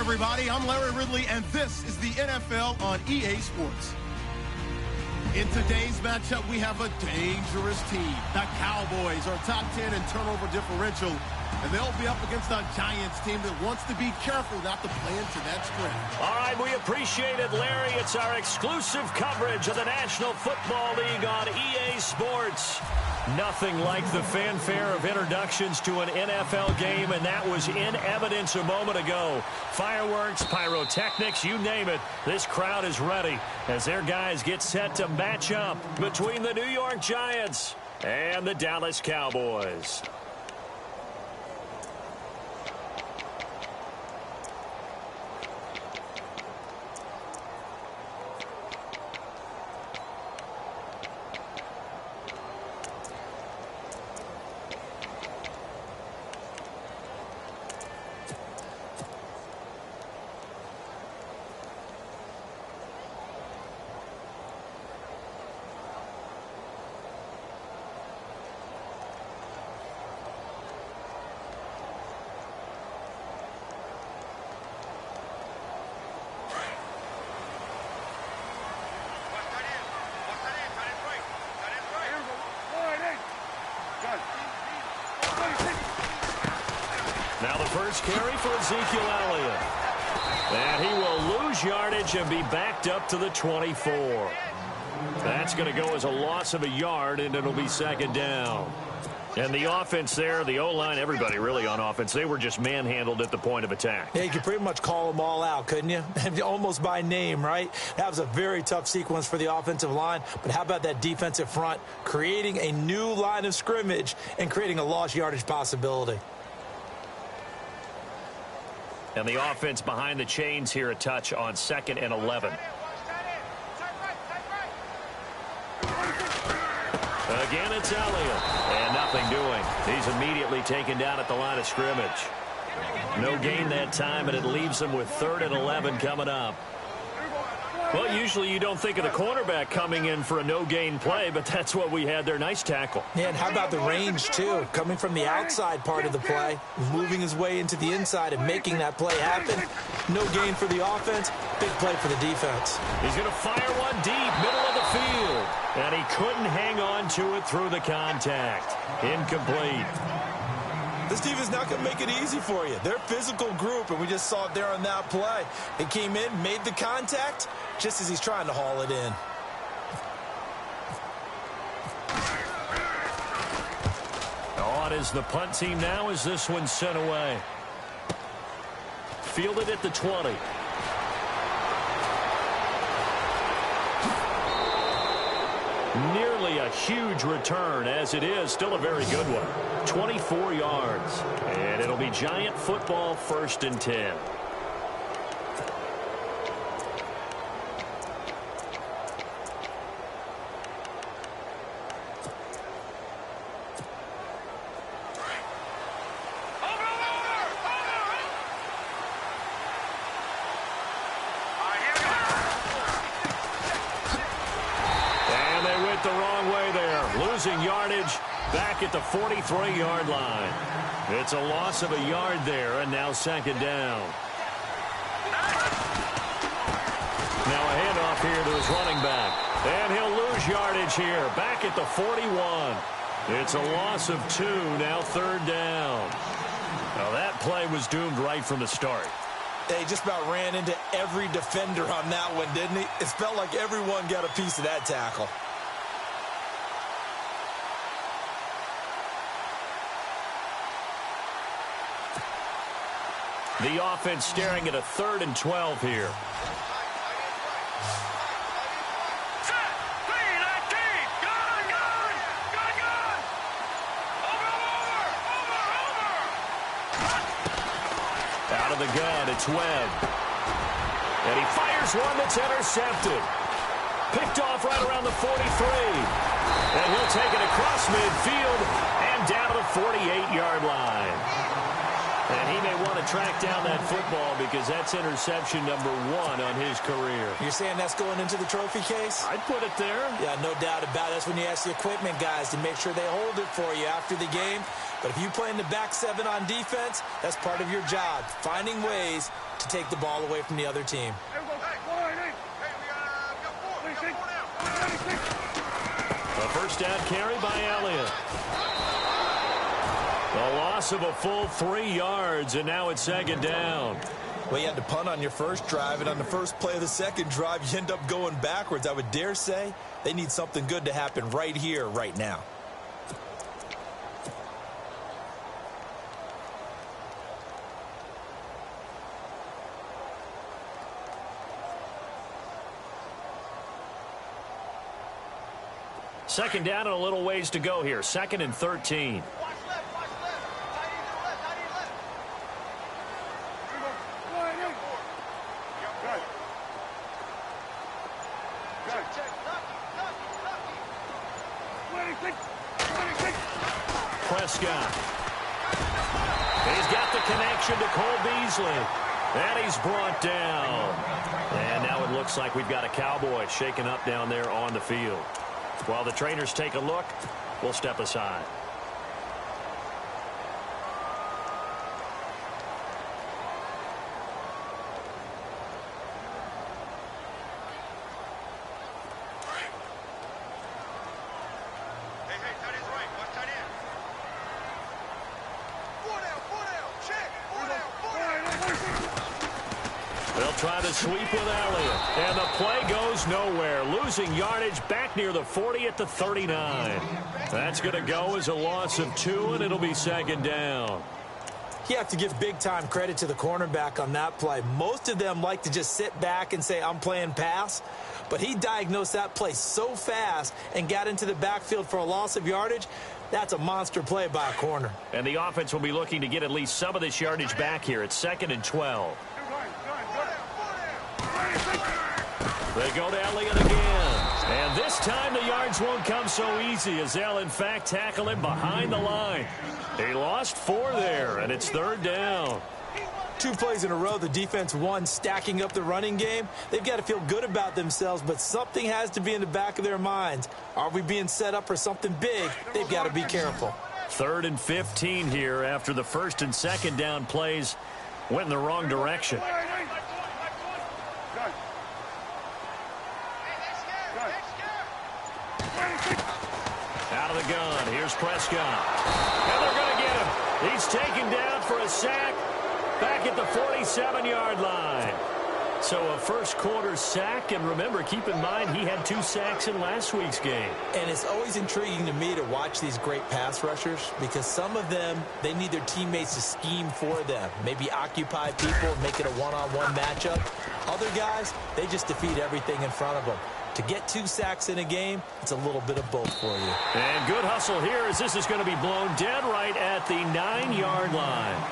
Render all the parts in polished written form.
everybody. I'm Larry Ridley, and this is the NFL on EA Sports. In today's matchup, we have a dangerous team. The Cowboys are top 10 in turnover differential, and they'll be up against a Giants team that wants to be careful not to play into that script. All right, we appreciate it, Larry. It's our exclusive coverage of the National Football League on EA Sports. Nothing like the fanfare of introductions to an NFL game, and that was in evidence a moment ago. Fireworks, pyrotechnics, you name it. This crowd is ready as their guys get set to match up between the New York Giants and the Dallas Cowboys. Now the first carry for Ezekiel Elliott. And he will lose yardage and be backed up to the 24. That's going to go as a loss of a yard, and it'll be second down. And the offense there, the O-line, everybody really on offense, they were just manhandled at the point of attack. Yeah, you could pretty much call them all out, couldn't you? Almost by name, right? That was a very tough sequence for the offensive line. But how about that defensive front creating a new line of scrimmage and creating a lost yardage possibility? And the offense behind the chains here, a touch on 2nd and 11. Again, it's Elliott. And nothing doing. He's immediately taken down at the line of scrimmage. No gain that time, and it leaves him with 3rd and 11 coming up. Well, usually you don't think of the cornerback coming in for a no-gain play, but that's what we had there. Nice tackle. Yeah, and how about the range, too? Coming from the outside part of the play, moving his way into the inside and making that play happen. No gain for the offense, big play for the defense. He's going to fire one deep, middle of the field. And he couldn't hang on to it through the contact. Incomplete. This team is not going to make it easy for you. They're a physical group, and we just saw it there on that play. He came in, made the contact, just as he's trying to haul it in. On is the punt team now as this one's sent away. Fielded at the 20. Nearly a huge return, as it is still a very good one. 24 yards. And it'll be Giant football, 1st and 10. The wrong way there, losing yardage back at the 43-yard line. It's a loss of a yard there, and now 2nd down. Now a handoff here to his running back, and he'll lose yardage here, back at the 41. It's a loss of 2, now 3rd down. Now that play was doomed right from the start. They just about ran into every defender on that one, didn't he? It felt like everyone got a piece of that tackle. The offense staring at a 3rd and 12 here. Out of the gun, it's Webb. And he fires one that's intercepted. Picked off right around the 43. And he'll take it across midfield and down to the 48-yard line. And he may want to track down that football because that's interception number 1 on his career. You're saying that's going into the trophy case? I'd put it there. Yeah, no doubt about it. That's when you ask the equipment guys to make sure they hold it for you after the game. But if you play in the back 7 on defense, that's part of your job, finding ways to take the ball away from the other team. A first down carry by Elliott. A loss of a full 3 yards, and now it's second down. Well, you had to punt on your first drive, and on the first play of the second drive, you end up going backwards. I would dare say they need something good to happen right here, right now. Second down and a little ways to go here. 2nd and 13. Prescott. He's got the connection to Cole Beasley. And he's brought down. And now it looks like we've got a Cowboy shaken up down there on the field. While the trainers take a look, we'll step aside. They'll try to sweep with Elliott. And the play goes nowhere. Losing yardage back near the 40 at the 39. That's going to go as a loss of 2, and it'll be second down. You have to give big-time credit to the cornerback on that play. Most of them like to just sit back and say, I'm playing pass. But he diagnosed that play so fast and got into the backfield for a loss of yardage. That's a monster play by a corner. And the offense will be looking to get at least some of this yardage back here. It's 2nd and 12. They go to Elliott again. And this time the yards won't come so easy as they'll, in fact, tackle him behind the line. He lost 4 there, and it's 3rd down. 2 plays in a row, the defense won, stacking up the running game. They've got to feel good about themselves, but something has to be in the back of their minds. Are we being set up for something big? They've got to be careful. 3rd and 15 here after the 1st and 2nd down plays went in the wrong direction. Out of the gun, here's Prescott. And they're going to get him. He's taken down for a sack back at the 47-yard line. So a first quarter sack, and remember, keep in mind he had 2 sacks in last week's game. And it's always intriguing to me to watch these great pass rushers because some of them, they need their teammates to scheme for them. Maybe occupy people, make it a one-on-one matchup. Other guys, they just defeat everything in front of them. To get 2 sacks in a game, it's a little bit of both for you. And good hustle here as this is going to be blown dead right at the 9-yard line.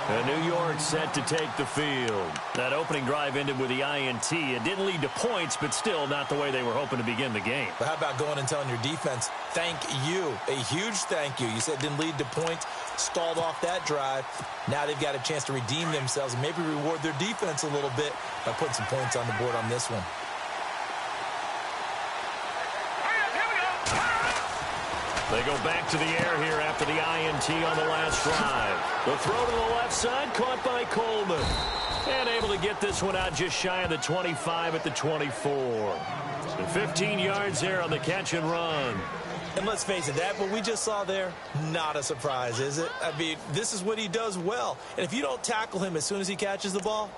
And New York set to take the field. That opening drive ended with the INT. It didn't lead to points, but still not the way they were hoping to begin the game. But how about going and telling your defense, thank you, a huge thank you. You said it didn't lead to points, stalled off that drive. Now they've got a chance to redeem themselves and maybe reward their defense a little bit by putting some points on the board on this one. They go back to the air here after the INT on the last drive. The throw to the left side, caught by Coleman. And able to get this one out just shy of the 25 at the 24. So 15 yards there on the catch and run. And let's face it, that what we just saw there, not a surprise, is it? I mean, this is what he does well. And if you don't tackle him as soon as he catches the ball,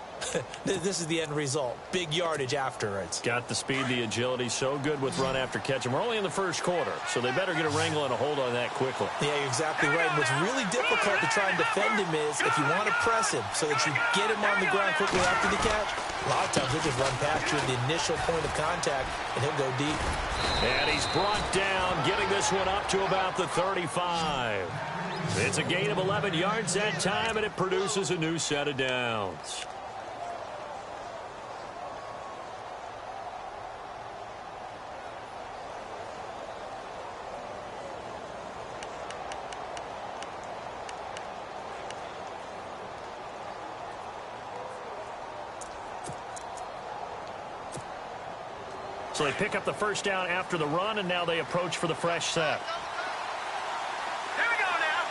this is the end result. Big yardage afterwards. Got the speed, the agility, so good with run after catch. And we're only in the first quarter, so they better get a wrangle and a hold on that quickly. Yeah, you're exactly right. And what's really difficult to try and defend him is if you want to press him so that you get him on the ground quickly after the catch, a lot of times he'll just run past you at the initial point of contact, and he'll go deep. And he's brought down, getting this one up to about the 35. It's a gain of 11 yards that time, and it produces a new set of downs. So they pick up the first down after the run, and now they approach for the fresh set. Here we go now.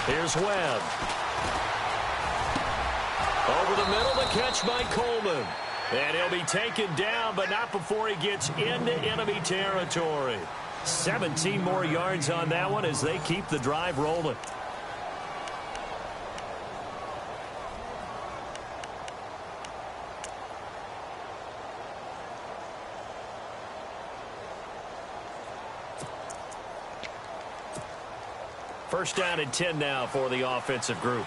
Green. Here's Webb. Over the middle, the catch by Coleman. And he'll be taken down, but not before he gets into enemy territory. 17 more yards on that one as they keep the drive rolling. First down and 10 now for the offensive group.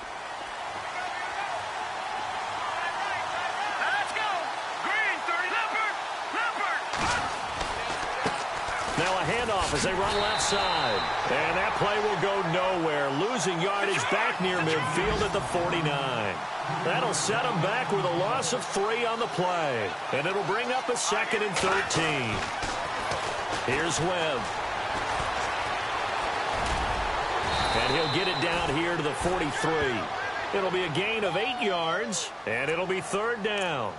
Let's go. Green, 30. Leopard. Now a handoff as they run left side. And that play will go nowhere. Losing yardage back near midfield at the 49. That'll set them back with a loss of 3 on the play. And it'll bring up a 2nd and 13. Here's Webb. And he'll get it down here to the 43. It'll be a gain of 8 yards, and it'll be 3rd down.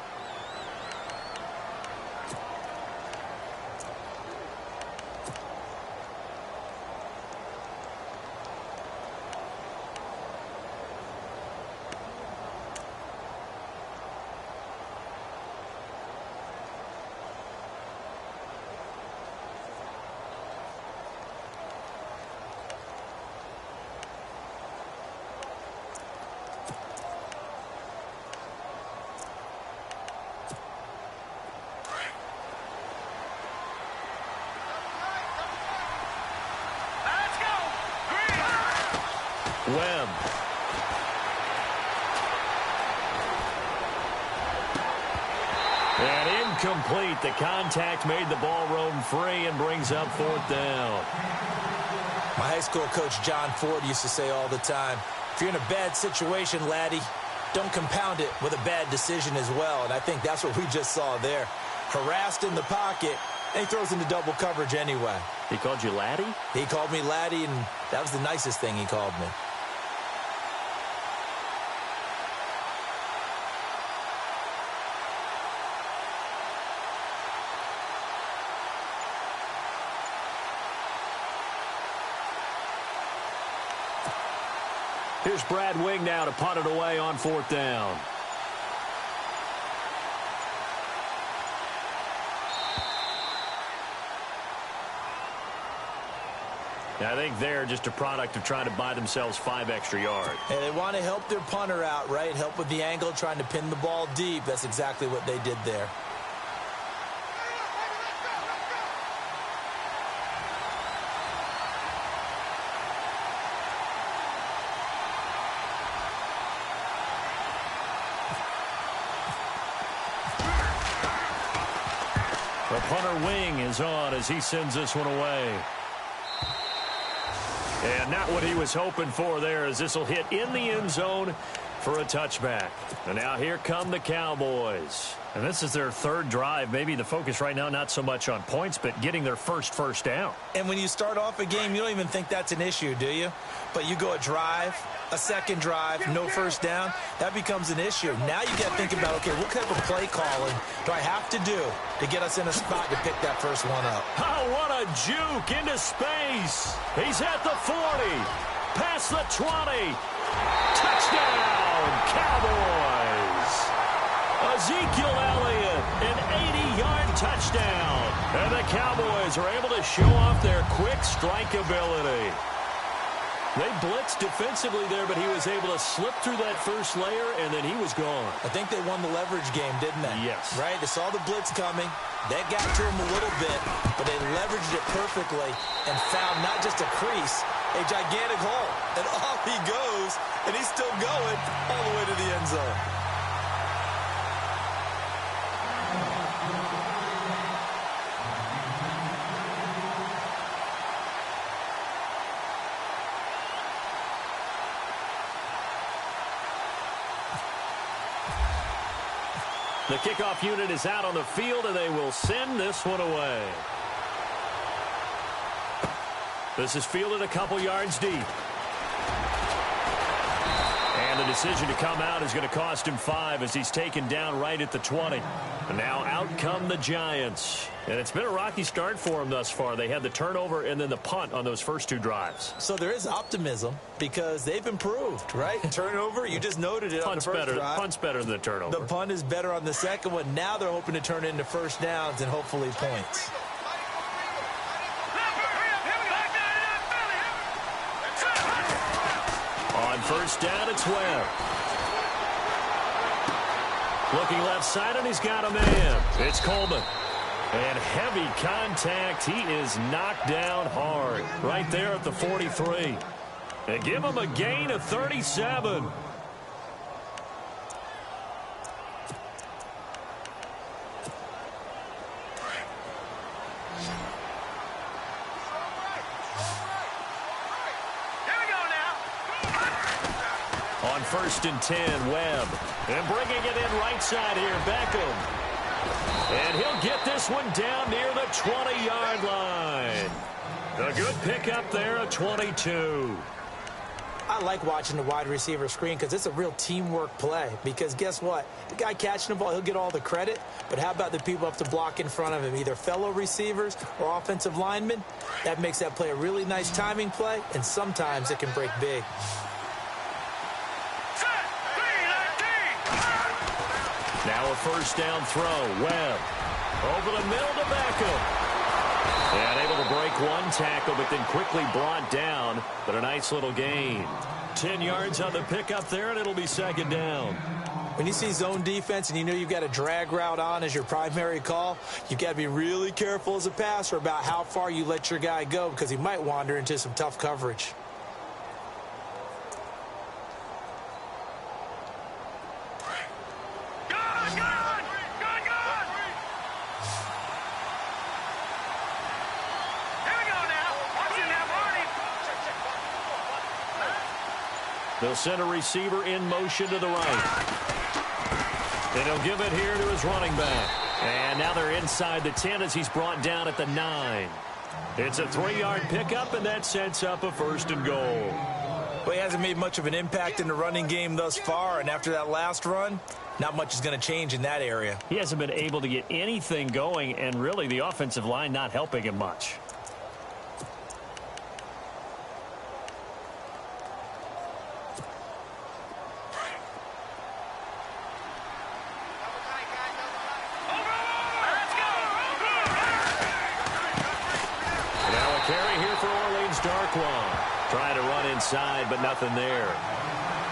Webb. And incomplete. The contact made the ball roam free and brings up 4th down. My high school coach, John Ford, used to say all the time, if you're in a bad situation, laddie, don't compound it with a bad decision as well. And I think that's what we just saw there. Harassed in the pocket, and he throws into double coverage anyway. He called you laddie? He called me laddie, and that was the nicest thing he called me. Here's Brad Wing now to punt it away on 4th down. I think they're just a product of trying to buy themselves 5 extra yards. And they want to help their punter out, right? Help with the angle, trying to pin the ball deep. That's exactly what they did there. The punter Wing is on as he sends this one away. And not what he was hoping for there, as this will hit in the end zone for a touchback. And now here come the Cowboys. And this is their 3rd drive. Maybe the focus right now not so much on points, but getting their first down. And when you start off a game, you don't even think that's an issue, do you? But you go a drive, a 2nd drive, no first down, that becomes an issue. Now you got to think about, okay, what kind of play calling do I have to do to get us in a spot to pick that first one up? Oh, what a juke into space. He's at the 40, past the 20. Touchdown, Cowboys. Ezekiel Elliott, an 80-yard touchdown. And the Cowboys are able to show off their quick strike ability. They blitzed defensively there, but he was able to slip through that first layer, and then he was gone. I think they won the leverage game, didn't they? Yes. Right? They saw the blitz coming. That got to him a little bit, but they leveraged it perfectly and found not just a crease, a gigantic hole. And off he goes, and he's still going all the way to the end zone. The kickoff unit is out on the field, and they will send this one away. This is fielded a couple yards deep. And And the decision to come out is going to cost him 5 as he's taken down right at the 20. And now out come the Giants. And it's been a rocky start for them thus far. They had the turnover and then the punt on those first 2 drives. So there is optimism because they've improved, right? Turnover, you just noted it on the first drive. Punt's better than the turnover. The punt is better on the second one. Now they're hoping to turn into first downs and hopefully points. On first down, it's Webb. Looking left side, and he's got a man. It's Coleman. And heavy contact. He is knocked down hard right there at the 43. And give him a gain of 37. On first and 10, Webb. And bringing it in right side here, Beckham. And he'll get this one down near the 20-yard line. A good pickup there at 22. I like watching the wide receiver screen because it's a real teamwork play. Because guess what? The guy catching the ball, he'll get all the credit. But how about the people up to block in front of him, either fellow receivers or offensive linemen? That makes that play a really nice timing play, and sometimes it can break big. Now a first down throw. Webb over the middle to Beckham. And able to break one tackle, but then quickly brought down. But a nice little gain. 10 yards on the pickup there, and it'll be second down. When you see zone defense and you know you've got a drag route on as your primary call, you've got to be really careful as a passer about how far you let your guy go because he might wander into some tough coverage. They'll send a receiver in motion to the right. And he'll give it here to his running back. And now they're inside the 10 as he's brought down at the 9. It's a 3-yard pickup, and that sets up a first and goal. Well, he hasn't made much of an impact in the running game thus far, and after that last run, not much is going to change in that area. He hasn't been able to get anything going, and really the offensive line not helping him much. Trying to run inside, but nothing there.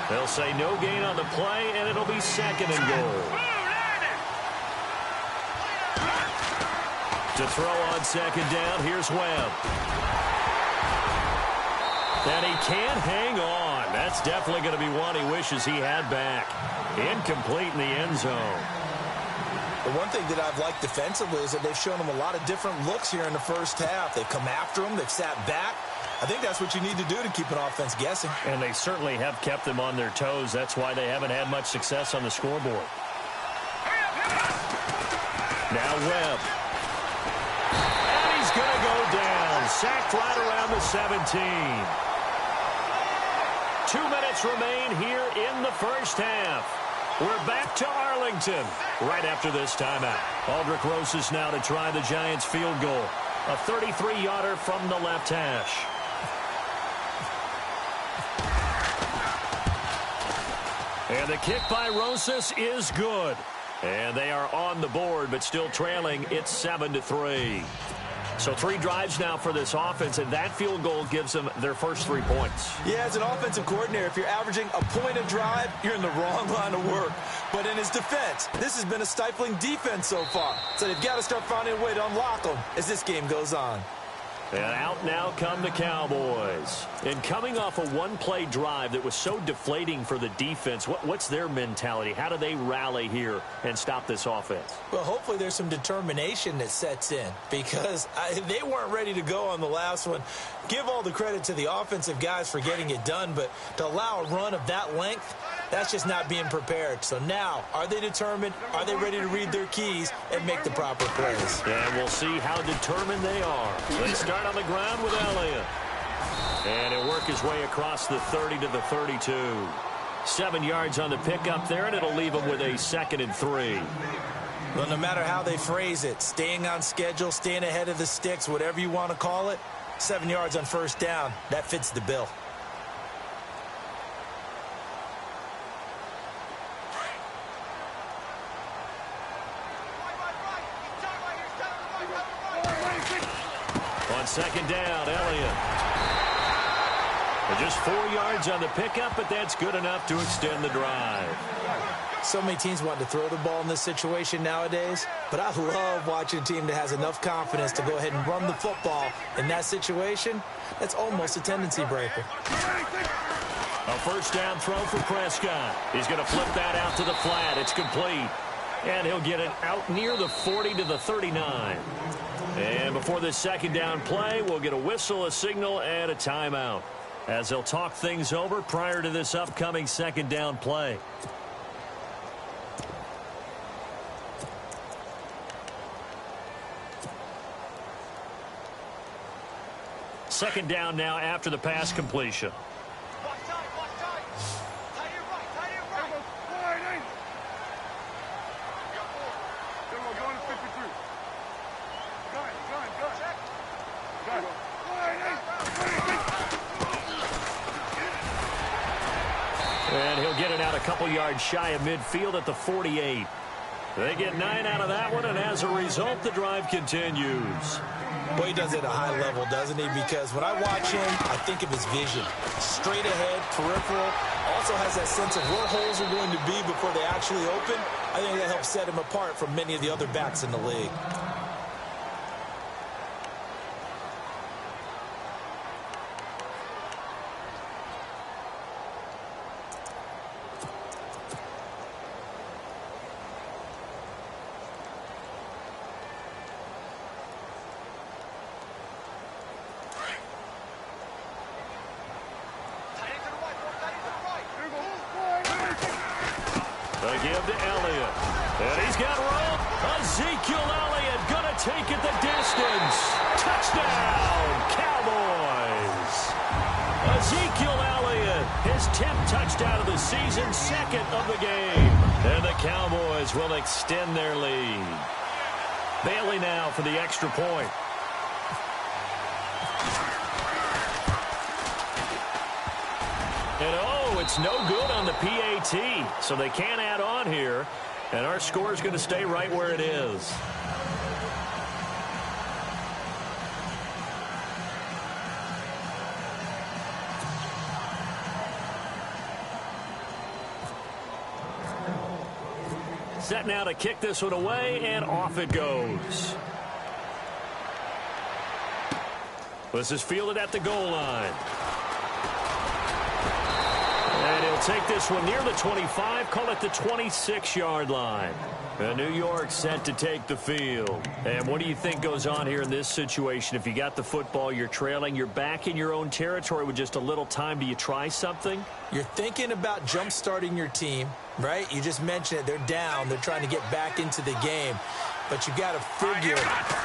They'll say no gain on the play, and it'll be second and goal. To throw on second down, here's Webb. And he can't hang on. That's definitely going to be one he wishes he had back. Incomplete in the end zone. The one thing that I've liked defensively is that they've shown him a lot of different looks here in the first half. They've come after him. They've sat back. I think that's what you need to do to keep an offense guessing. And they certainly have kept them on their toes. That's why they haven't had much success on the scoreboard. Now Webb. And he's going to go down. Sacked right around the 17. 2 minutes remain here in the first half. We're back to Arlington right after this timeout. Aldrich Rosas now to try the Giants field goal. A 33-yarder from the left hash. And the kick by Rosas is good. And they are on the board, but still trailing. It's 7-3. So 3 drives now for this offense, and that field goal gives them their first 3 points. Yeah, as an offensive coordinator, if you're averaging a point a drive, you're in the wrong line of work. But in his defense, this has been a stifling defense so far. So they've got to start finding a way to unlock them as this game goes on. And out now come the Cowboys. And coming off a one-play drive that was so deflating for the defense, what's their mentality? How do they rally here and stop this offense? Well, hopefully there's some determination that sets in because they weren't ready to go on the last one. Give all the credit to the offensive guys for getting it done, but to allow a run of that length, that's just not being prepared. So now, are they determined? Are they ready to read their keys and make the proper plays? And we'll see how determined they are. They start on the ground with Elliott. And he'll work his way across the 30 to the 32. 7 yards on the pickup there, and it'll leave them with a 2nd and 3. Well, no matter how they phrase it, staying on schedule, staying ahead of the sticks, whatever you want to call it, 7 yards on first down, that fits the bill. On 2nd down, Elliott. Just 4 yards on the pickup, but that's good enough to extend the drive. So many teams want to throw the ball in this situation nowadays, but I love watching a team that has enough confidence to go ahead and run the football. In that situation, that's almost a tendency breaker. A first down throw for Prescott. He's going to flip that out to the flat. It's complete. And he'll get it out near the 40 to the 39. And before this 2nd down play, we'll get a whistle, a signal, and a timeout, as they'll talk things over prior to this upcoming 2nd down play. Second down now after the pass completion. And he'll get it out a couple yards shy of midfield at the 48. They get 9 out of that one, and as a result, the drive continues. Boy, he does it at a high level, doesn't he? Because when I watch him, I think of his vision. Straight ahead, peripheral. Also has that sense of where holes are going to be before they actually open. I think that helps set him apart from many of the other backs in the league. They give to Elliott. And he's got room. Ezekiel Elliott going to take it the distance. Touchdown, Cowboys. Ezekiel Elliott, his 10th touchdown of the season, 2nd of the game. And the Cowboys will extend their lead. Bailey now for the extra point. And it's no good on the PAT, so they can't add on here, and our score is going to stay right where it is. Set now to kick this one away, and off it goes. This is fielded at the goal line. And he'll take this one near the 25, call it the 26-yard line. And New York set to take the field. And what do you think goes on here in this situation? If you got the football, you're trailing, you're back in your own territory with just a little time. Do you try something? You're thinking about jump-starting your team, right? You just mentioned it. They're down. They're trying to get back into the game. But you got to figure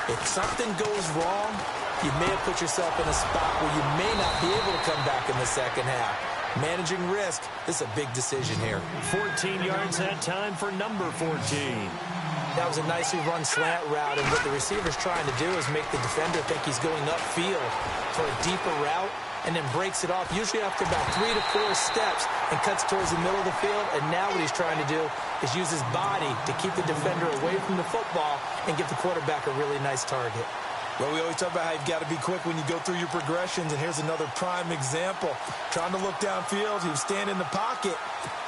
if something goes wrong, you may have put yourself in a spot where you may not be able to come back in the second half. Managing risk, this is a big decision here. 14 yards that time for number 14. That was a nicely run slant route, and what the receiver's trying to do is make the defender think he's going upfield for a deeper route, and then breaks it off, usually after about 3 to 4 steps, and cuts towards the middle of the field. And now what he's trying to do is use his body to keep the defender away from the football and give the quarterback a really nice target. Well, we always talk about how you've got to be quick when you go through your progressions, and here's another prime example. Trying to look downfield, he was standing in the pocket,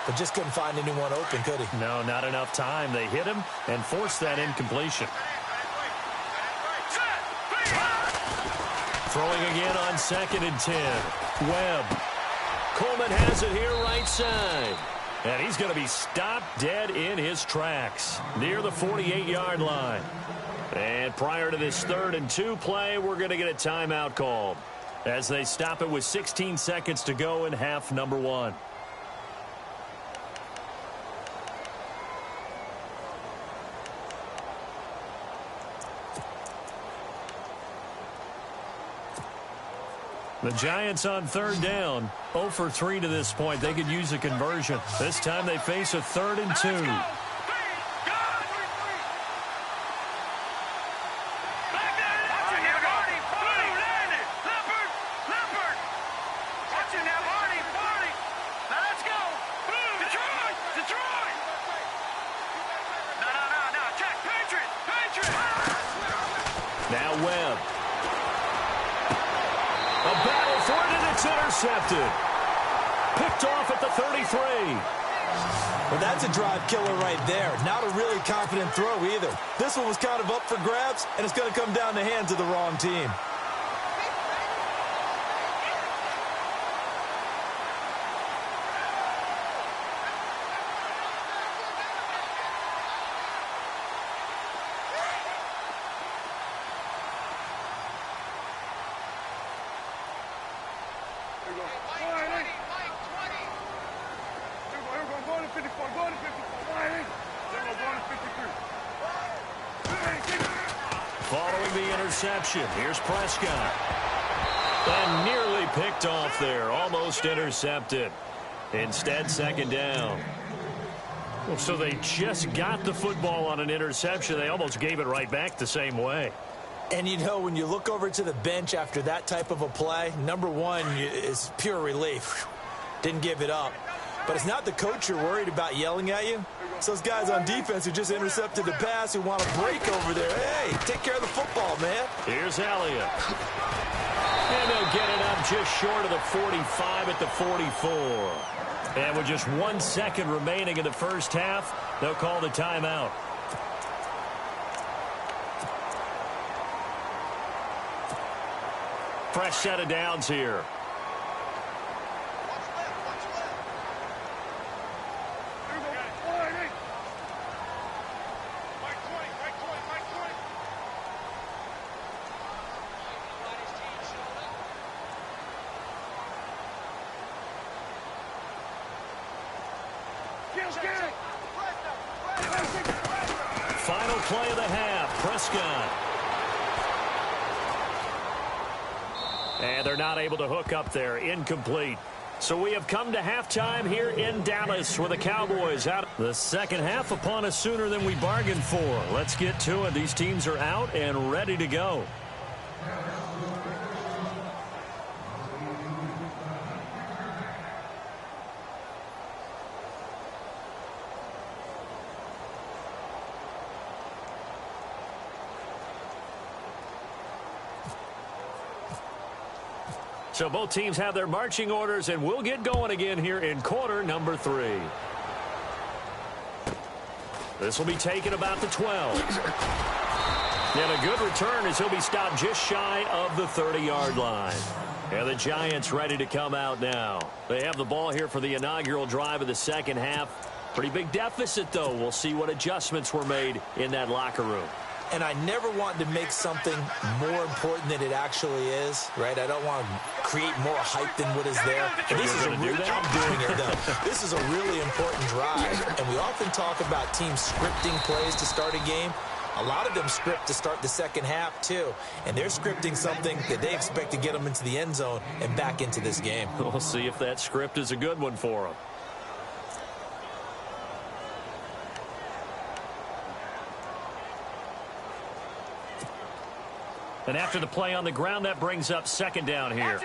but just couldn't find anyone open, could he? No, not enough time. They hit him and forced that incompletion. Throwing again on 2nd and 10. Webb. Coleman has it here right side. And he's going to be stopped dead in his tracks near the 48-yard line. And prior to this 3rd and 2 play, we're going to get a timeout called as they stop it with 16 seconds to go in half number 1. The Giants on third down, 0 for 3 to this point. They could use a conversion. This time they face a 3rd and 2. Now Webb. A battle for it, and it's intercepted. Picked off at the 33. Well, that's a drive killer right there. Not a really confident throw either. This one was kind of up for grabs, and it's going to come down the hands of the wrong team. Following the interception, here's Prescott. And nearly picked off there, almost intercepted. Instead, 2nd down. Well, so they just got the football on an interception. They almost gave it right back the same way. And, you know, when you look over to the bench after that type of a play, number one is pure relief. Didn't give it up. But it's not the coach you're worried about yelling at you. It's those guys on defense who just intercepted the pass who want to break over there. Hey, take care of the football, man. Here's Elliott. And they'll get it up just short of the 45 at the 44. And with just 1 second remaining in the first half, they'll call the timeout. Fresh set of downs here. Final play of the half, Prescott. And they're not able to hook up there, incomplete. So we have come to halftime here in Dallas where the Cowboys out. The second half upon us sooner than we bargained for. Let's get to it. These teams are out and ready to go. So both teams have their marching orders, and we'll get going again here in quarter number 3. This will be taken about the 12. And a good return as he'll be stopped just shy of the 30-yard line. And the Giants ready to come out now. They have the ball here for the inaugural drive of the second half. Pretty big deficit, though. We'll see what adjustments were made in that locker room. And I never want to make something more important than it actually is, right? I don't want to create more hype than what is there. And this is a really, I'm doing it though. This is a really important drive. And we often talk about teams scripting plays to start a game. A lot of them script to start the second half too. And they're scripting something that they expect to get them into the end zone and back into this game. We'll see if that script is a good one for them. And after the play on the ground, that brings up second down here.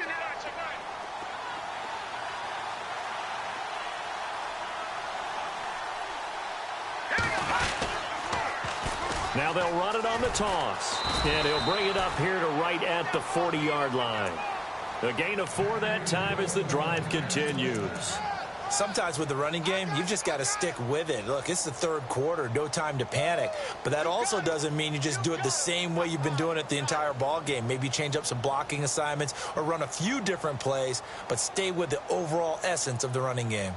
Now they'll run it on the toss. And he'll bring it up here to right at the 40-yard line. A gain of 4 that time as the drive continues. Sometimes with the running game, you've just got to stick with it. Look, it's the third quarter, no time to panic. But that also doesn't mean you just do it the same way you've been doing it the entire ball game. Maybe change up some blocking assignments or run a few different plays, but stay with the overall essence of the running game.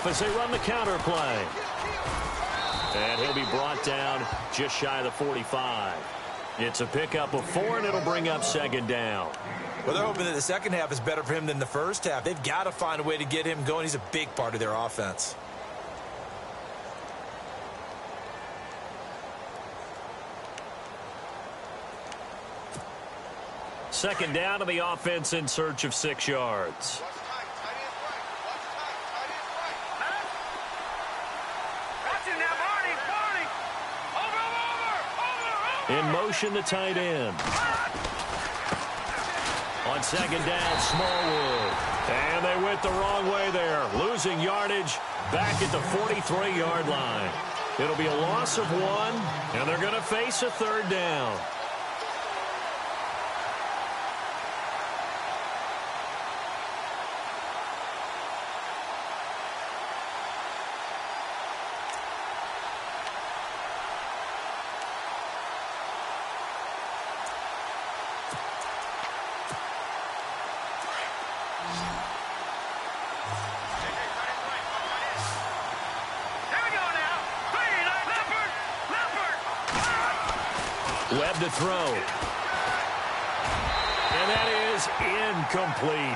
As they run the counter play. And he'll be brought down just shy of the 45. It's a pickup of 4, and it'll bring up second down. Well, they're hoping that the second half is better for him than the first half. They've got to find a way to get him going. He's a big part of their offense. Second down to the offense in search of 6 yards. In motion, the tight end. On second down, Smallwood. And they went the wrong way there. Losing yardage back at the 43-yard line. It'll be a loss of 1, and they're going to face a third down. Webb to throw. And that is incomplete.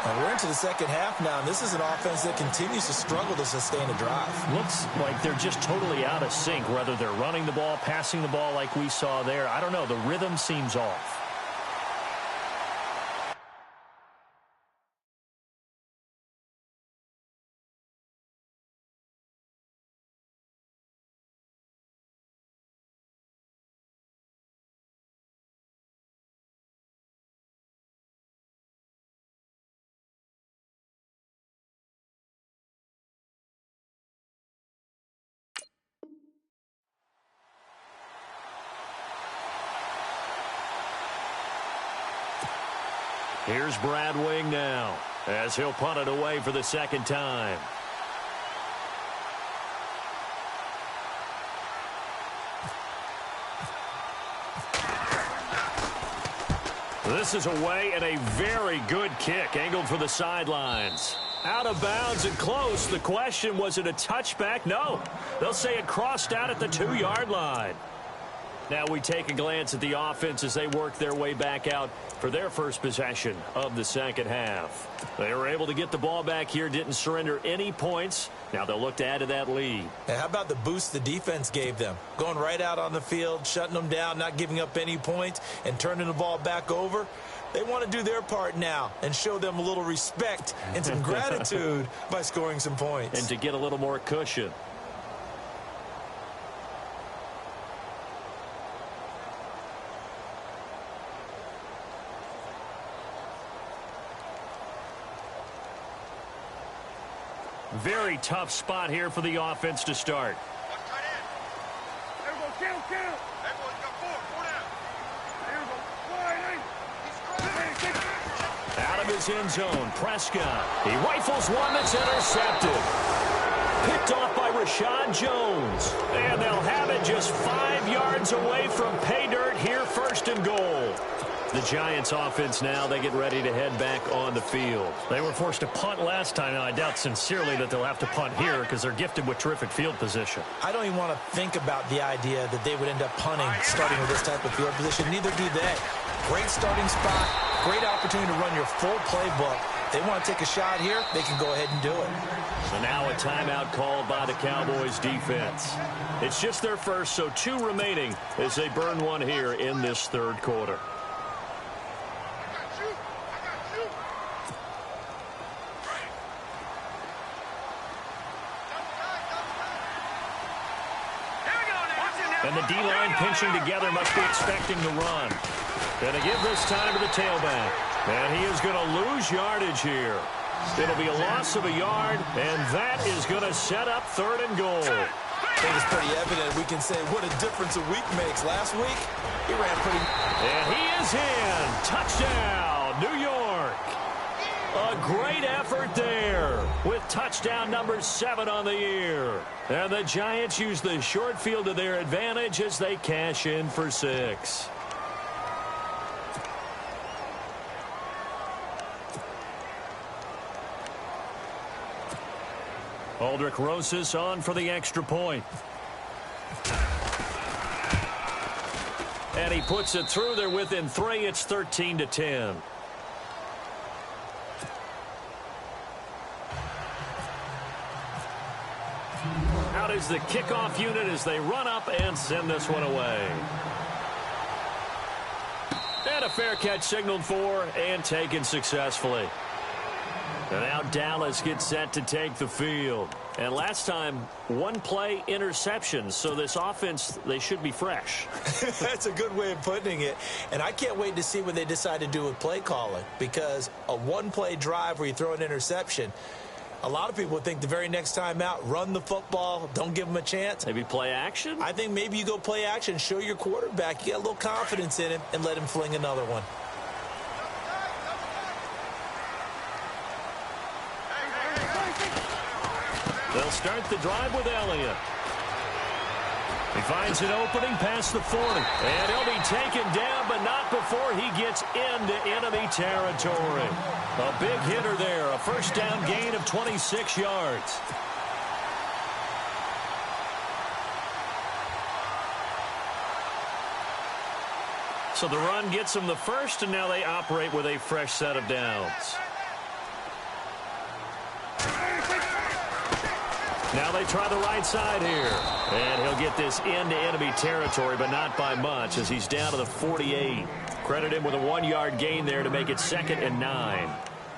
And we're into the second half now, and this is an offense that continues to struggle to sustain a drive. Looks like they're just totally out of sync, whether they're running the ball, passing the ball like we saw there. I don't know. The rhythm seems off. Here's Brad Wing now, as he'll punt it away for the second time. This is away, and a very good kick, angled for the sidelines. Out of bounds and close. The question, was it a touchback? No. They'll say it crossed out at the 2-yard line. Now we take a glance at the offense as they work their way back out for their first possession of the second half. They were able to get the ball back here, didn't surrender any points. Now they'll look to add to that lead. And how about the boost the defense gave them? Going right out on the field, shutting them down, not giving up any points, and turning the ball back over. They want to do their part now and show them a little respect and some gratitude by scoring some points. And to get a little more cushion. Very tough spot here for the offense to start. Out of his end zone, Prescott. He rifles one that's intercepted. Picked off by Rashad Jones. And they'll have it just 5 yards away from pay dirt here, first and goal. The Giants offense now, they get ready to head back on the field. They were forced to punt last time. Now, I doubt sincerely that they'll have to punt here because they're gifted with terrific field position. I don't even want to think about the idea that they would end up punting starting with this type of field position. Neither do they. Great starting spot, great opportunity to run your full playbook. They want to take a shot here, they can go ahead and do it. So now a timeout called by the Cowboys defense. It's just their first, so 2 remaining as they burn one here in this third quarter. And the D-line pinching together, must be expecting the run. Going to give this time to the tailback. And he is going to lose yardage here. It'll be a loss of a yard, and that is going to set up third and goal. I think it's pretty evident. We can say what a difference a week makes. Last week, he ran pretty... And he is in. Touchdown, New York. A great effort there with touchdown number 7 on the year. And the Giants use the short field to their advantage as they cash in for 6. Aldrich Rosas on for the extra point. And he puts it through there within 3. It's 13-10. is the kickoff unit as they run up and send this one away. And a fair catch signaled for and taken successfully. And now Dallas gets set to take the field. And last time, one play interception. So this offense, they should be fresh. That's a good way of putting it. And I can't wait to see what they decide to do with play calling. Because a one-play drive where you throw an interception, a lot of people think the very next time out, run the football, don't give them a chance. Maybe play action? I think maybe you go play action, show your quarterback, you get a little confidence in him, and let him fling another one. They'll start the drive with Elliott. He finds an opening past the 40. And he'll be taken down, but not before he gets into enemy territory. A big hitter there. A first down gain of 26 yards. So the run gets them the first, and now they operate with a fresh set of downs. Now they try the right side here. And he'll get this into enemy territory, but not by much as he's down to the 48. Credit him with a 1-yard gain there to make it 2nd and 9.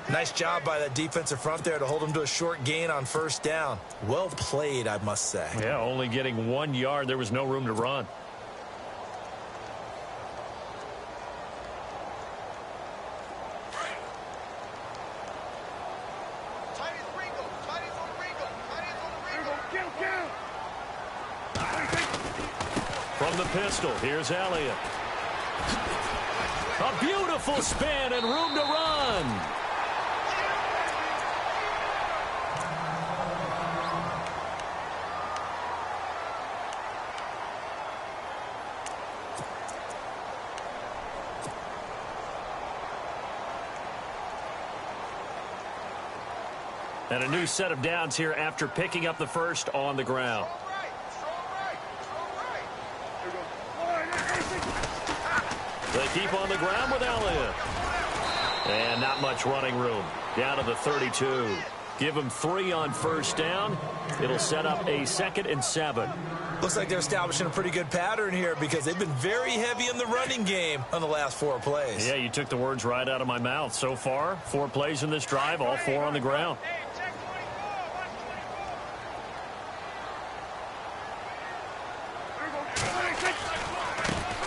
Nice job by that defensive front there to hold him to a short gain on first down. Well played, I must say. Yeah, only getting 1 yard. There was no room to run. From the pistol, here's Elliott. A beautiful spin and room to run. And a new set of downs here after picking up the first on the ground. They keep on the ground with Elliott. And not much running room. Down to the 32. Give them 3 on first down. It'll set up a 2nd and 7. Looks like they're establishing a pretty good pattern here because they've been very heavy in the running game on the last 4 plays. Yeah, you took the words right out of my mouth. So far, 4 plays in this drive, all 4 on the ground.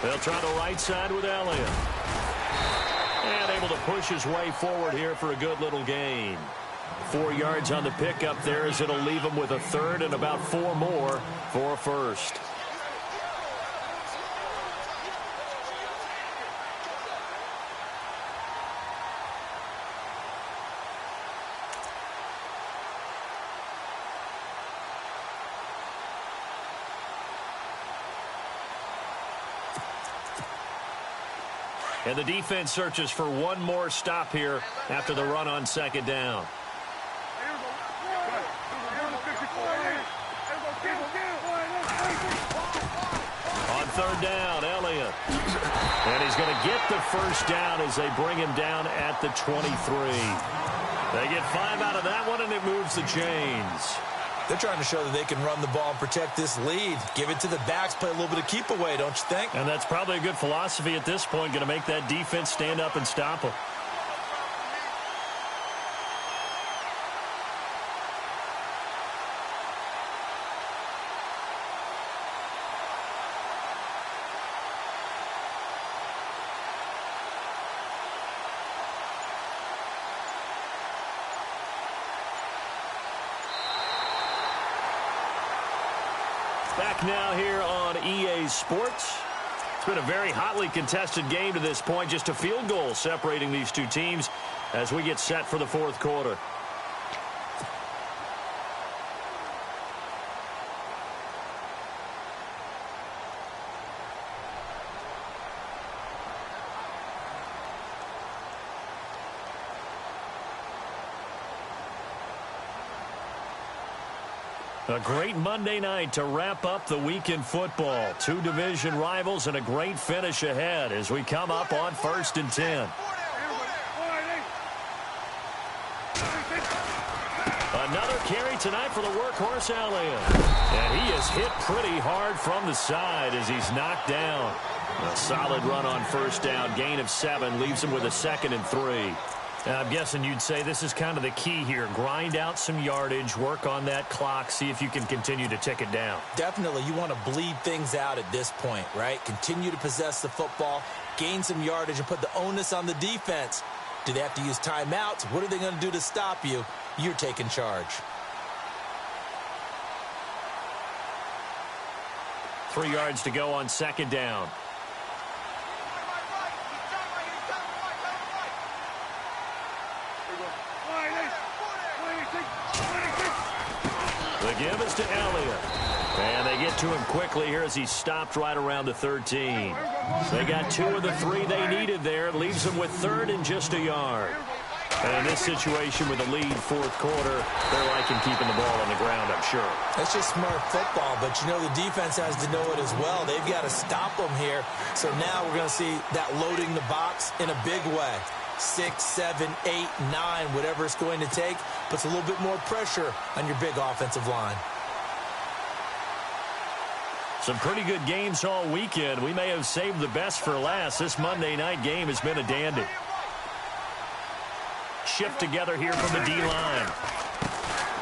They'll try the right side with Elliott. And able to push his way forward here for a good little gain. 4 yards on the pickup there as it'll leave him with a 3rd and about 4 more for a first. And the defense searches for one more stop here after the run on 2nd down. On 3rd down, Elliott. And he's going to get the first down as they bring him down at the 23. They get 5 out of that one, and it moves the chains. They're trying to show that they can run the ball and protect this lead. Give it to the backs, play a little bit of keep away, don't you think? And that's probably a good philosophy at this point, going to make that defense stand up and stop them. Back now here on EA Sports. It's been a very hotly contested game to this point. Just a field goal separating these two teams as we get set for the 4th quarter. A great Monday night to wrap up the week in football. 2 division rivals and a great finish ahead as we come up on 1st and 10. A Another carry tonight for the workhorse Elliott. And he is hit pretty hard from the side as he's knocked down. A solid run on first down. Gain of 7 leaves him with a 2nd and 3. I'm guessing you'd say this is kind of the key here. Grind out some yardage, work on that clock, see if you can continue to tick it down. Definitely. You want to bleed things out at this point, right? Continue to possess the football, gain some yardage, and put the onus on the defense. Do they have to use timeouts? What are they going to do to stop you? You're taking charge. 3 yards to go on 2nd down. The give is to Elliott. And they get to him quickly here as he stopped right around the 13. They got 2 of the 3 they needed there. It leaves them with 3rd and just a yard. And in this situation with a lead 4th quarter, they're liking keeping the ball on the ground, I'm sure. That's just smart football, but you know the defense has to know it as well. They've got to stop them here. So now we're going to see that loading the box in a big way. 6, 7, 8, 9, whatever it's going to take, puts a little bit more pressure on your big offensive line. Some pretty good games all weekend. We may have saved the best for last. This Monday night game has been a dandy. Shift together here from the D-line.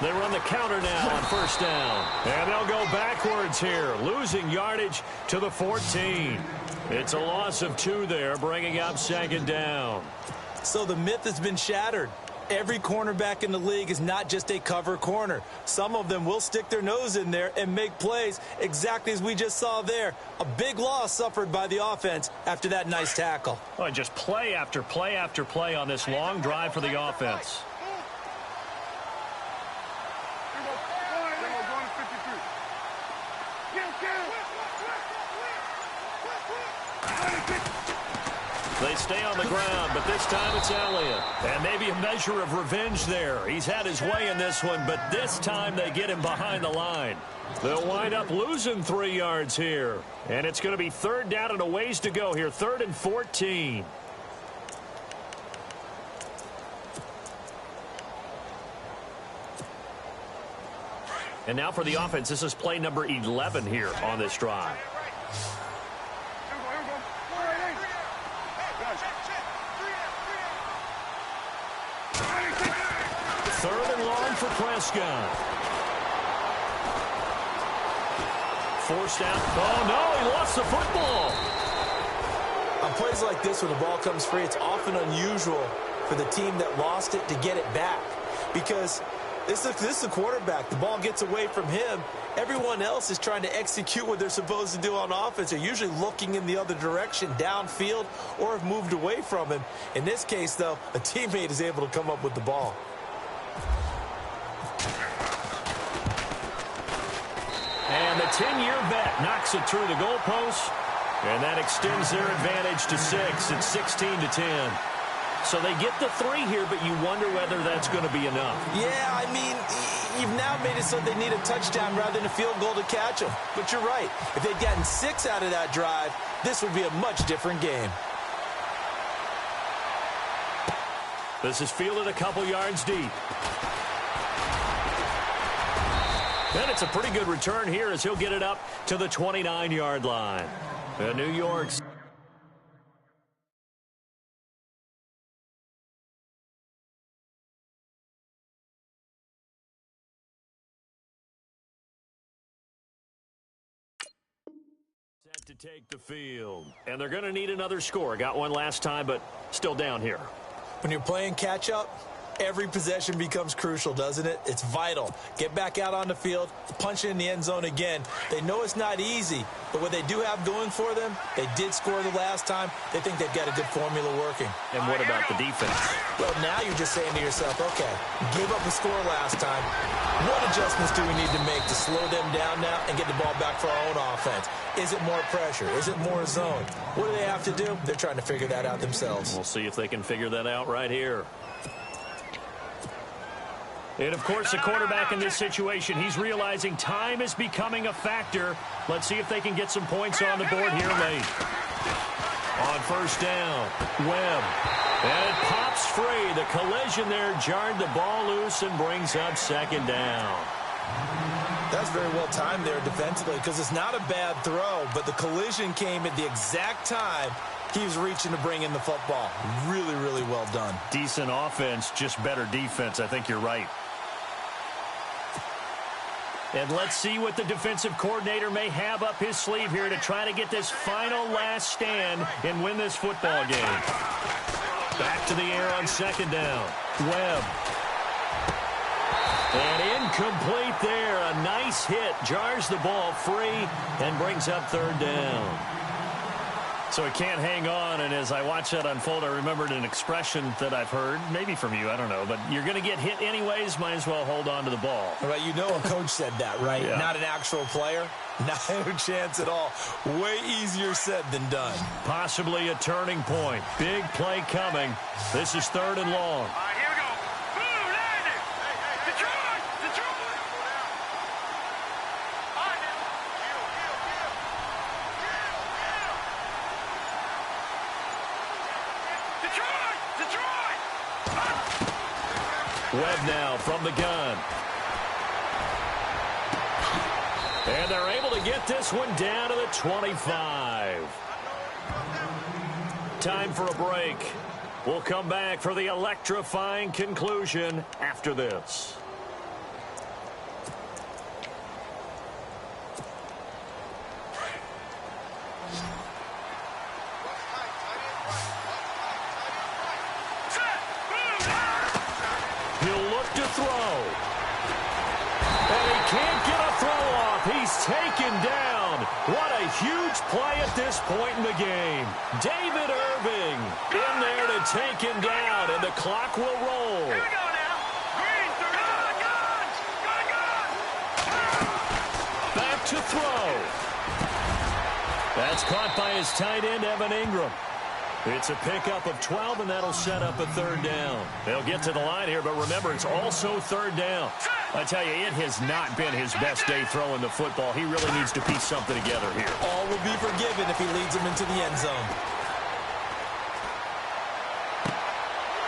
They run the counter now on first down. And they'll go backwards here, losing yardage to the 14. It's a loss of 2 there, bringing up 2nd down. So the myth has been shattered. Every cornerback in the league is not just a cover corner. Some of them will stick their nose in there and make plays exactly as we just saw there. A big loss suffered by the offense after that nice tackle. Well, just play after play after play on this long drive for the offense. They stay on the ground, but this time it's Elliott. And maybe a measure of revenge there. He's had his way in this one, but this time they get him behind the line. They'll wind up losing 3 yards here. And it's going to be 3rd down and a ways to go here. 3rd and 14. And now for the offense, this is play number 11 here on this drive. 3rd and long for Prescott. Forced out. Oh, no, he lost the football. On plays like this, when the ball comes free, it's often unusual for the team that lost it to get it back. Because this is the quarterback. The ball gets away from him. Everyone else is trying to execute what they're supposed to do on offense. They're usually looking in the other direction, downfield, or have moved away from him. In this case, though, a teammate is able to come up with the ball. And the 10-year vet knocks it through the goalpost. And that extends their advantage to 6. It's 16-10. So they get the 3 here, but you wonder whether that's going to be enough. Yeah, I mean, you've now made it so they need a touchdown rather than a field goal to catch them. But you're right. If they'd gotten 6 out of that drive, this would be a much different game. This is fielded a couple yards deep. And it's a pretty good return here as he'll get it up to the 29-yard line. New York's set to take the field. And they're going to need another score. Got one last time, but still down here. When you're playing catch-up, every possession becomes crucial, doesn't it? It's vital. Get back out on the field, punch it in the end zone again. They know it's not easy, but what they do have going for them, they did score the last time. They think they've got a good formula working. And what about the defense? Well, now you're just saying to yourself, okay, gave up a score last time. What adjustments do we need to make to slow them down now and get the ball back for our own offense? Is it more pressure? Is it more zone? What do they have to do? They're trying to figure that out themselves. We'll see if they can figure that out right here. And, of course, the quarterback in this situation, he's realizing time is becoming a factor. Let's see if they can get some points on the board here late. On first down, Webb. And it pops free. The collision there jarred the ball loose and brings up second down. That's very well timed there defensively because it's not a bad throw, but the collision came at the exact time he was reaching to bring in the football. Really, really well done. Decent offense, just better defense. I think you're right. And let's see what the defensive coordinator may have up his sleeve here to try to get this final last stand and win this football game. Back to the air on second down. Webb. And incomplete there. A nice hit. Jars the ball free and brings up third down. So he can't hang on, and as I watch that unfold, I remembered an expression that I've heard, maybe from you, I don't know, but you're going to get hit anyways, might as well hold on to the ball. Right, you know a coach said that, right? Yeah. Not an actual player. No chance at all. Way easier said than done. Possibly a turning point. Big play coming. This is third and long. All right, here we go. Boom, landed. Detroit, Detroit. All right, now. Detroit, Detroit. Webb now from the gun. And they're able to get this one down to the 25. Time for a break. We'll come back for the electrifying conclusion after this. He'll look to throw. And he can't get a throw off. He's taken down. What a huge play at this point in the game. David Irving in there to take him down, and the clock will roll. Here we go now. Green, gun. Back to throw. That's caught by his tight end, Evan Ingram. It's a pickup of 12, and that'll set up a third down. They'll get to the line here, but remember, it's also third down. I tell you, it has not been his best day throwing the football. He really needs to piece something together here. All will be forgiven if he leads them into the end zone.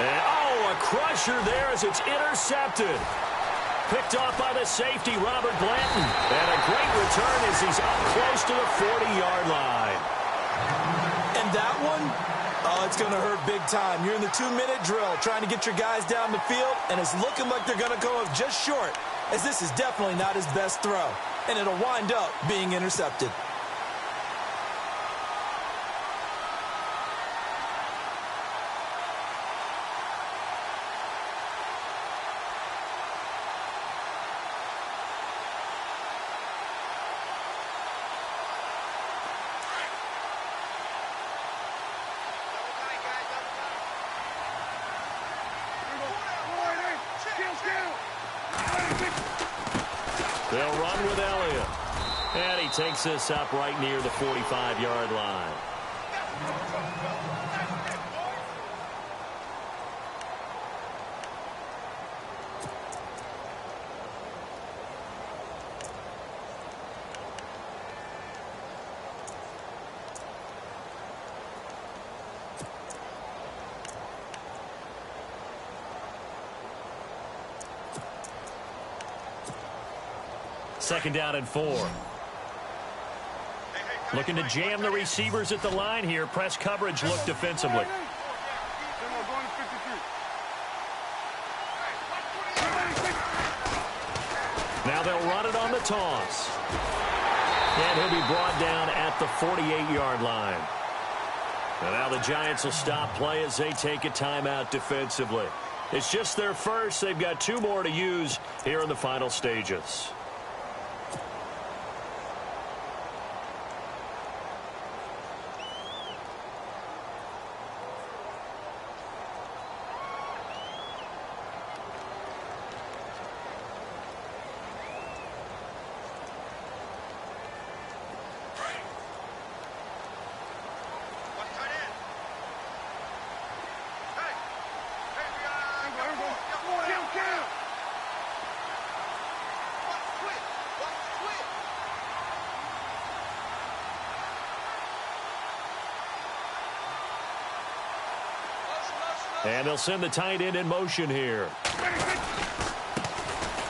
And, a crusher there as it's intercepted. Picked off by the safety, Robert Blanton. And a great return as he's up close to the 40-yard line. And that one, it's going to hurt big time. You're in the 2-minute drill trying to get your guys down the field, and it's looking like they're going to come up just short, as this is definitely not his best throw, and it'll wind up being intercepted. They'll run with Elliott. And he takes this up right near the 45-yard line. Second down and 4. Looking to jam the receivers at the line here. Press coverage look defensively. Now they'll run it on the toss. And he'll be brought down at the 48-yard line. And now the Giants will stop play as they take a timeout defensively. It's just their first. They've got 2 more to use here in the final stages. And they'll send the tight end in motion here.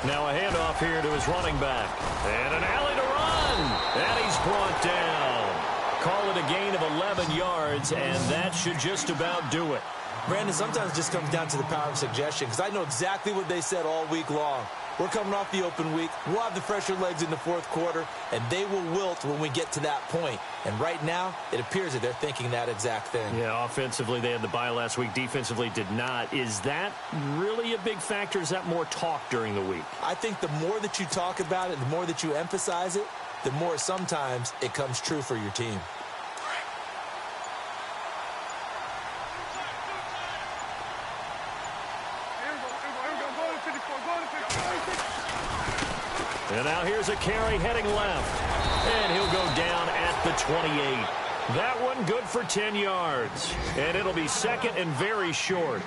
Now a handoff here to his running back. And an alley to run. And he's brought down. Call it a gain of 11 yards, and that should just about do it. Brandon, sometimes it just comes down to the power of suggestion, because I know exactly what they said all week long. We're coming off the open week. We'll have the fresher legs in the fourth quarter, and they will wilt when we get to that point. And right now, it appears that they're thinking that exact thing. Yeah, offensively, they had the bye last week. Defensively, did not. Is that really a big factor? Is that more talk during the week? I think the more that you talk about it, the more that you emphasize it, the more sometimes it comes true for your team. And now here's a carry heading left. And he'll go down at the 28. That one good for 10 yards. And it'll be second and very short.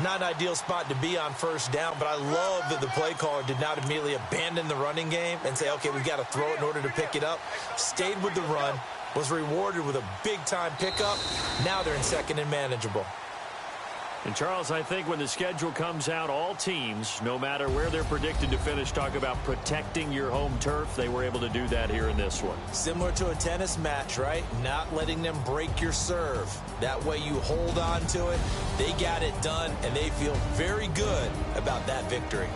Not an ideal spot to be on first down, but I love that the play caller did not immediately abandon the running game and say, okay, we've got to throw it in order to pick it up. Stayed with the run, was rewarded with a big-time pickup. Now they're in second and manageable. And, Charles, I think when the schedule comes out, all teams, no matter where they're predicted to finish, talk about protecting your home turf. They were able to do that here in this one. Similar to a tennis match, right? Not letting them break your serve. That way you hold on to it. They got it done, and they feel very good about that victory.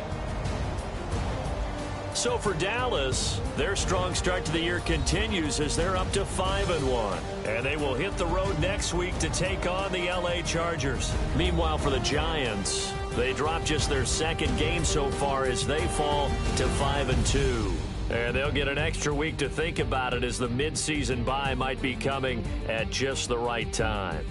So for Dallas, their strong start to the year continues as they're up to 5-1. And they will hit the road next week to take on the LA Chargers. Meanwhile, for the Giants, they dropped just their second game so far as they fall to 5-2. And they'll get an extra week to think about it as the midseason bye might be coming at just the right time.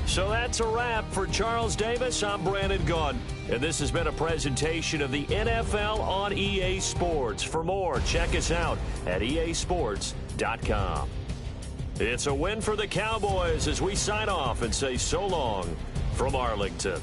So that's a wrap for Charles Davis. I'm Brandon Gunn, and this has been a presentation of the NFL on EA Sports. For more, check us out at easports.com. It's a win for the Cowboys as we sign off and say so long from Arlington.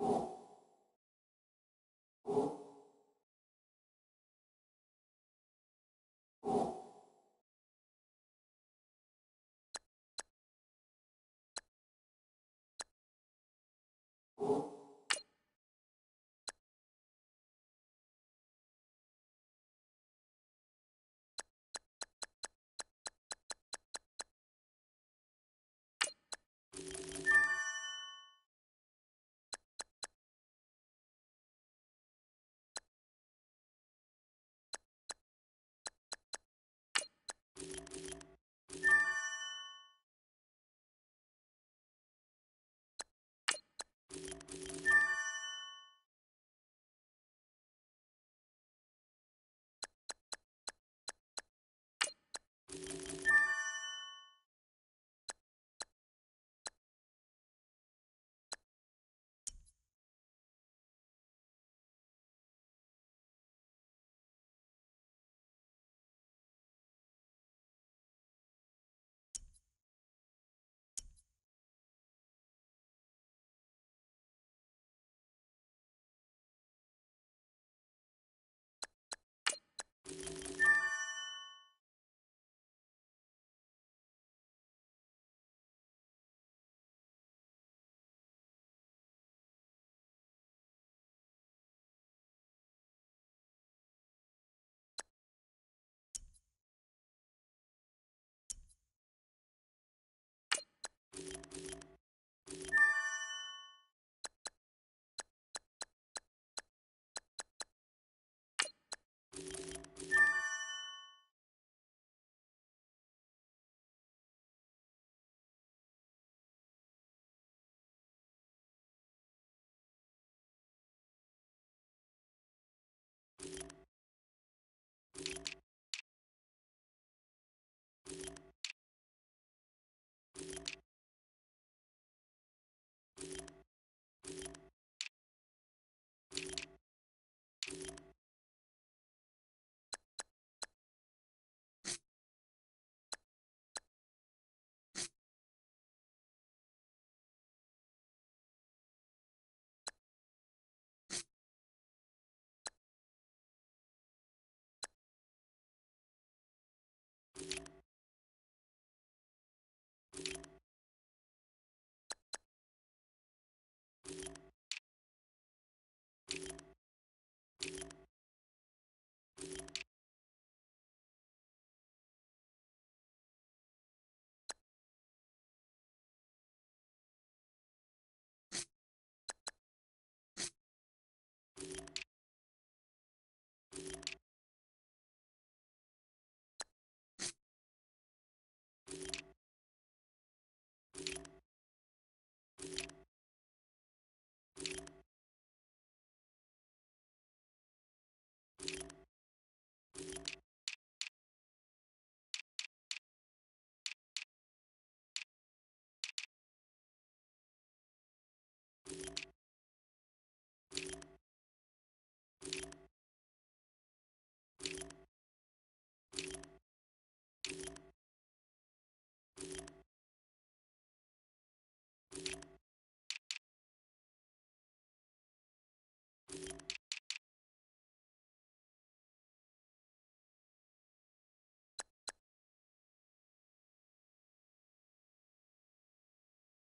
you.